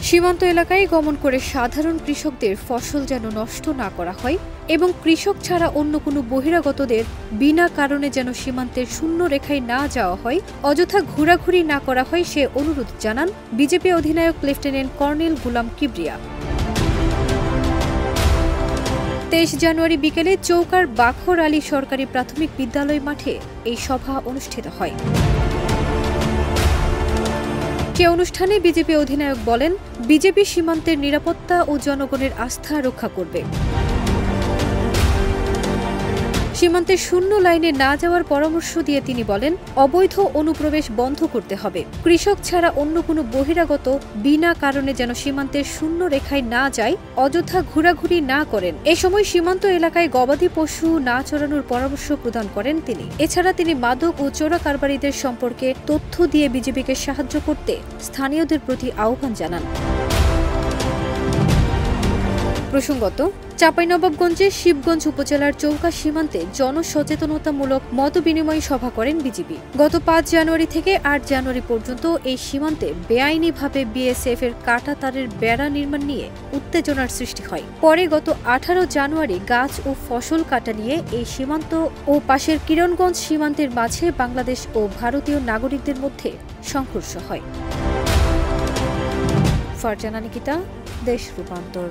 সীমান্ত এলাকায় গমন করে সাধারণ কৃষকদের ফসল যেন নষ্ট না করা হয় এবং কৃষক ছাড়া অন্য কোনো বহিরাগতদের বিনা কারণে যেন সীমান্তের শূন্য রেখায় না যাওয়া হয়, অযথা ঘোরাঘুরি না করা হয় সে অনুরোধ জানান বিজেপি অধিনায়ক লেফটেন্যান্ট কর্নেল গুলাম কিবরিয়া। 23 জানুয়ারি বিকেলে চৌকার বাখর আলী সরকারি প্রাথমিক বিদ্যালয় মাঠে এই সভা অনুষ্ঠিত হয়। সে অনুষ্ঠানে বিজেপি অধিনায়ক বলেন, বিজেপি সীমান্তের নিরাপত্তা ও জনগণের আস্থা রক্ষা করবে। সীমান্তের শূন্য লাইনে না যাওয়ার পরামর্শ দিয়ে তিনি বলেন, অবৈধ অনুপ্রবেশ বন্ধ করতে হবে। কৃষক ছাড়া অন্য কোনো বহিরাগত বিনা কারণে যেন সীমান্তের শূন্য রেখায় না যায়, অযথা ঘোরাঘুরি না করেন। এ সময় সীমান্ত এলাকায় গবাদি পশু না চড়ানোর পরামর্শ প্রদান করেন তিনি। এছাড়া তিনি মাদক ও চোরা কারবারিদের সম্পর্কে তথ্য দিয়ে বিজেপিকে সাহায্য করতে স্থানীয়দের প্রতি আহ্বান জানান। প্রসঙ্গত, চাঁপাইনবাবগঞ্জের শিবগঞ্জ উপজেলার চৌকা সীমান্তে জনসচেতনতামূলক মতবিনিময় সভা করেন বিজেপি। গত 5 জানুয়ারি থেকে 8 জানুয়ারি পর্যন্ত এই সীমান্তে বেআইনিভাবে বিএসএফ এর কাঁটা তারের বেড়া নির্মাণ নিয়ে উত্তেজনার সৃষ্টি হয়। পরে গত 18 জানুয়ারি গাছ ও ফসল কাটা নিয়ে এই সীমান্ত ও পাশের কিরণগঞ্জ সীমান্তের মাঝে বাংলাদেশ ও ভারতীয় নাগরিকদের মধ্যে সংঘর্ষ হয়। ফারজানা নিকিতা, দেশ রূপান্তর।